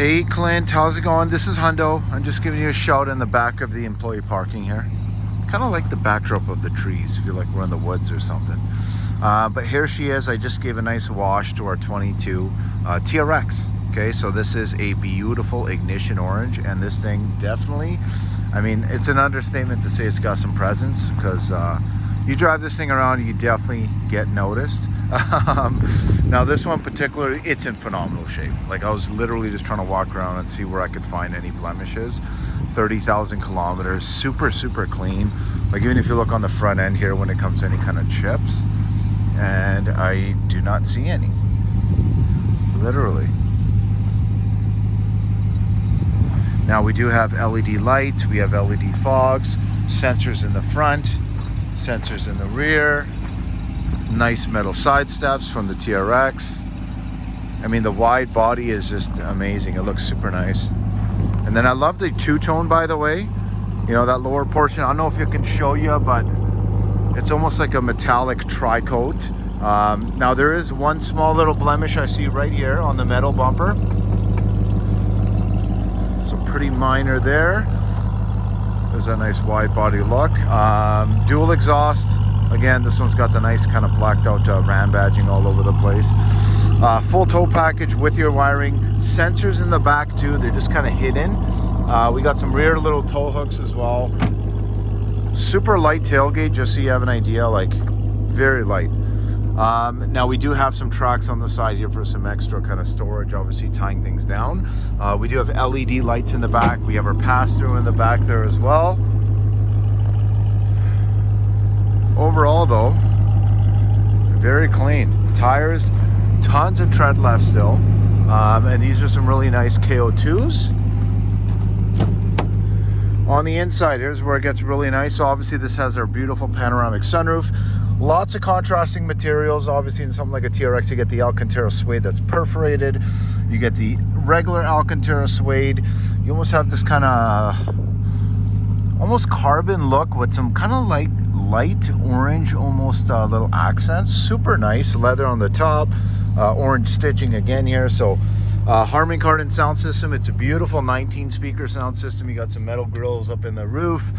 Hey Clint, how's it going? This is Hundo. I'm just giving you a shout in the back of the employee parking here. Kind of like the backdrop of the trees. Feel like we're in the woods or something. But here she is. I just gave a nice wash to our 22 TRX. Okay, so this is a beautiful ignition orange, and this thing definitely, I mean, it's an understatement to say it's got some presence, because you drive this thing around, you definitely get noticed. Now this one particularly, it's in phenomenal shape. Like, I was literally just trying to walk around and see where I could find any blemishes. 30,000 kilometers, super clean. Like, even if you look on the front end here when it comes to any kind of chips, and I do not see any, literally. Now we do have LED lights, we have LED fogs, sensors in the front, sensors in the rear, nice metal side steps from the TRX. I mean, the wide body is just amazing. It looks super nice. And then I love the two-tone, by the way. You know, that lower portion, I don't know if it can show you, but it's almost like a metallic tri-coat. Now there is one small little blemish I see right here on the metal bumper. So pretty minor there. There's a nice wide body look. Dual exhaust. Again, this one's got the nice kind of blacked out Ram badging all over the place. Full tow package with your wiring. Sensors in the back too. They're just kind of hidden. We got some rear little tow hooks as well. Super light tailgate, just so you have an idea, like very light. Now we do have some tracks on the side here for some extra kind of storage, obviously tying things down. We do have LED lights in the back. We have our pass-through in the back there as well. Overall though, very clean. Tires, tons of tread left still. And these are some really nice KO2s. On the inside, here's where it gets really nice. So obviously this has our beautiful panoramic sunroof. Lots of contrasting materials. Obviously in something like a TRX, you get the Alcantara suede that's perforated. You get the regular Alcantara suede. You almost have this kind of almost carbon look with some kind of like light orange, almost little accents. Super nice. Leather on the top. Orange stitching again here. So Harman Kardon sound system. It's a beautiful 19 speaker sound system. You got some metal grills up in the roof.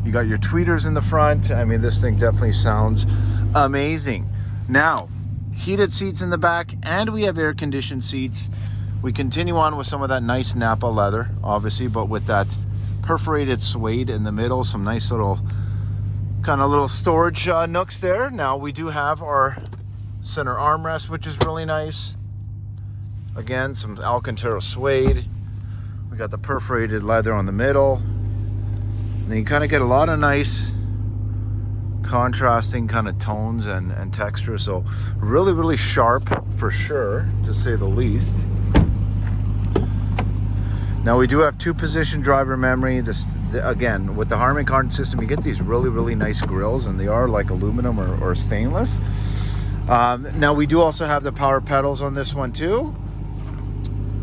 You got your tweeters in the front. I mean, this thing definitely sounds amazing. Now, heated seats in the back, and we have air conditioned seats. We continue on with some of that nice Napa leather, obviously, but with that perforated suede in the middle. Some nice little kind of little storage nooks there. Now we do have our center armrest, which is really nice. Again, some Alcantara suede. We got the perforated leather on the middle. And then you kind of get a lot of nice contrasting kind of tones and texture. So really sharp for sure, to say the least. Now we do have 2-position driver memory. Again, with the Harman Kardon system, you get these really nice grills, and they are like aluminum or stainless. Now we do also have the power pedals on this one too.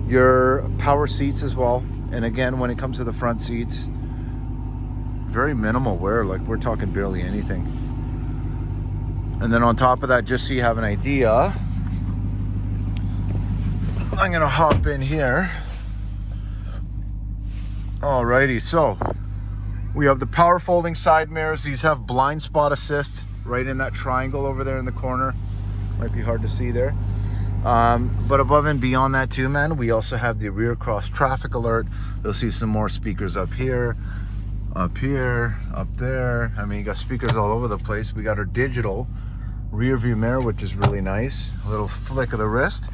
Your power seats as well. And again, when it comes to the front seats, very minimal wear. Like, we're talking barely anything. And then on top of that, just so you have an idea, I'm gonna hop in here. Alrighty, so we have the power folding side mirrors. These have blind spot assist right in that triangle over there in the corner. Might be hard to see there. But above and beyond that too, man, we also have the rear cross traffic alert. You'll see some more speakers up here, up there. I mean, you got speakers all over the place. We got our digital rear view mirror, which is really nice. A little flick of the wrist.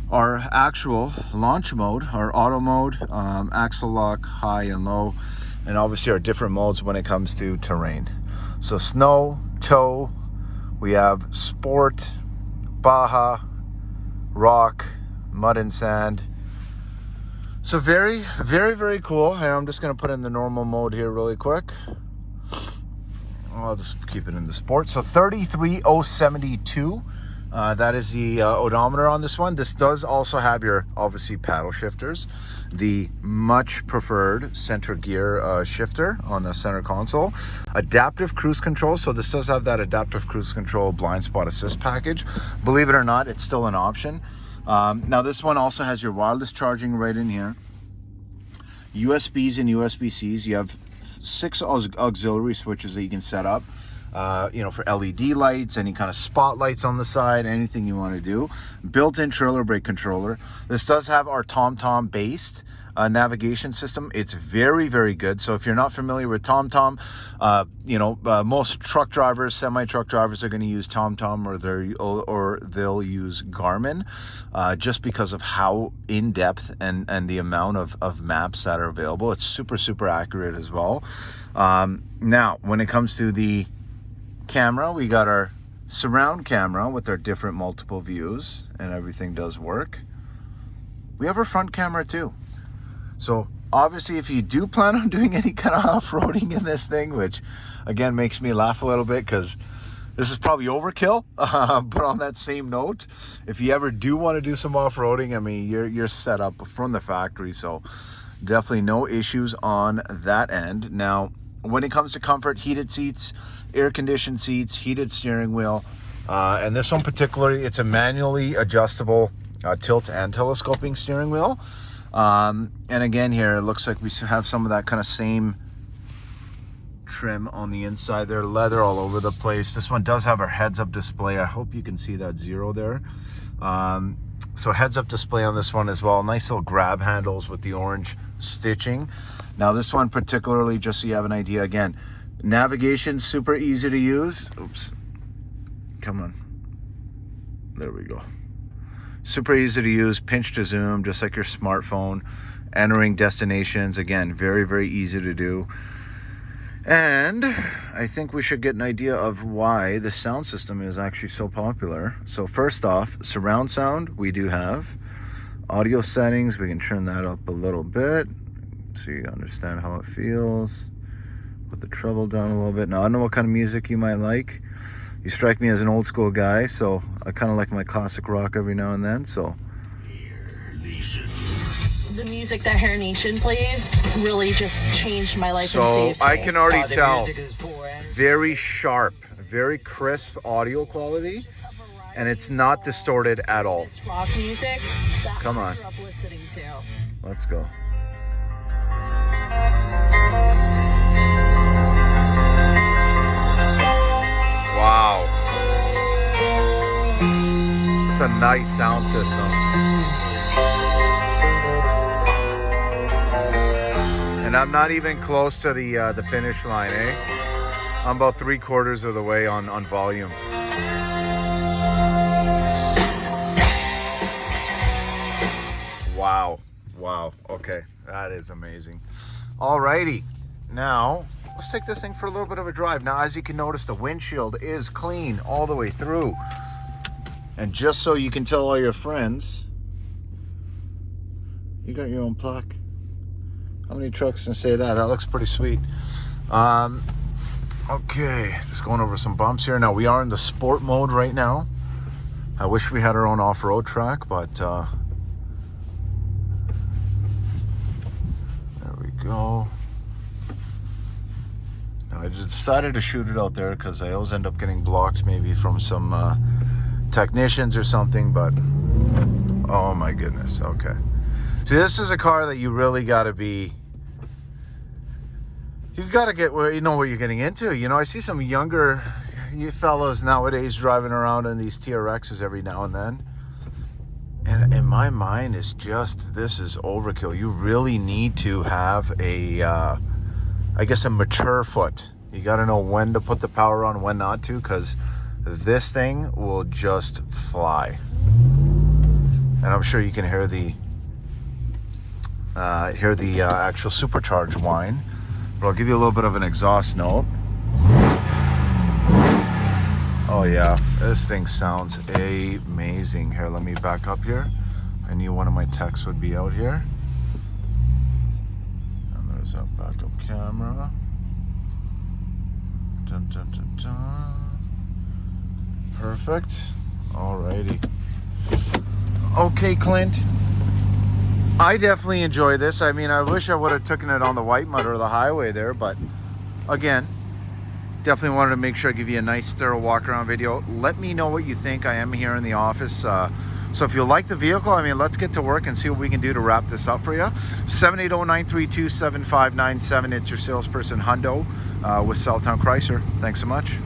Our actual launch mode, our auto mode, axle lock, high and low, and obviously our different modes when it comes to terrain. So snow, tow, we have sport, Baja, rock, mud and sand. So very cool. And I'm just going to put in the normal mode here really quick. I'll just keep it in the sport. So 33,072. That is the odometer on this one. This does also have your, obviously, paddle shifters. The much preferred center gear shifter on the center console. Adaptive cruise control. So this does have that adaptive cruise control blind spot assist package. Believe it or not, it's still an option. Now this one also has your wireless charging right in here. USBs and USB-Cs. You have 6 auxiliary switches that you can set up. You know, for LED lights, any kind of spotlights on the side, anything you want to do. Built-in trailer brake controller. This does have our TomTom based navigation system. It's very, very good. So if you're not familiar with TomTom, you know, most truck drivers, semi-truck drivers are going to use TomTom, or they'll use Garmin, just because of how in-depth and the amount of maps that are available. It's super, super accurate as well. Now, when it comes to the camera, we got our surround camera with our different multiple views, and everything does work. We have our front camera too. So obviously, if you do plan on doing any kind of off-roading in this thing, which again makes me laugh a little bit because this is probably overkill, but on that same note, if you ever do want to do some off-roading, I mean, you're set up from the factory, so definitely no issues on that end. Now, when it comes to comfort, heated seats, air-conditioned seats, heated steering wheel, and this one particularly, it's a manually adjustable tilt and telescoping steering wheel. And again, here it looks like we have some of that kind of same trim on the inside there, leather all over the place. This one does have our heads-up display. I hope you can see that 0 there. So heads-up display on this one as well. Nice little grab handles with the orange stitching. Now this one particularly, just so you have an idea, again, navigation super easy to use. Oops, come on, there we go. Super easy to use, pinch to zoom, just like your smartphone. Entering destinations, again, very, very easy to do. And I think we should get an idea of why the sound system is actually so popular. So first off, surround sound, we do have. Audio settings, we can turn that up a little bit so you understand how it feels. Put the treble down a little bit. Now, I don't know what kind of music you might like. You strike me as an old school guy, so I kind of like my classic rock every now and then, so. The music that Hair Nation plays really just changed my life. So I can already tell, very sharp, very crisp audio quality, and it's not distorted at all. Rock music. Come on. Let's go. Wow. It's a nice sound system. And I'm not even close to the finish line, eh? I'm about 3/4 of the way on volume. Wow. Wow. Okay. That is amazing. Alrighty. Now, let's take this thing for a little bit of a drive. Now, as you can notice, the windshield is clean all the way through. And just so you can tell all your friends, you got your own plaque. How many trucks can say that? That looks pretty sweet. Okay, just going over some bumps here. Now, we are in the sport mode right now. I wish we had our own off-road track, but there we go. Now, I just decided to shoot it out there because I always end up getting blocked, maybe from some technicians or something, but oh my goodness. Okay. See, this is a car that you really got to be, you've got to get where you know what you're getting into. You know, I see some younger fellows nowadays driving around in these TRXs every now and then. And in my mind, it's just, this is overkill. You really need to have a, I guess, a mature foot. You got to know when to put the power on, when not to, because this thing will just fly. And I'm sure you can hear the actual supercharged whine, but I'll give you a little bit of an exhaust note. Oh yeah, this thing sounds amazing. Here, let me back up here. I knew one of my techs would be out here. And there's a backup camera. Dun, dun, dun, dun. Perfect. Alrighty. Okay, Clint. I definitely enjoy this. I mean, I wish I would have taken it on the white mud or the highway there, but again, definitely wanted to make sure I give you a nice thorough walk around video. Let me know what you think. I am here in the office So if you like the vehicle, I mean, let's get to work and see what we can do to wrap this up for you. 780-932-7597. It's your salesperson, Hundo, with Southtown Chrysler. Thanks so much.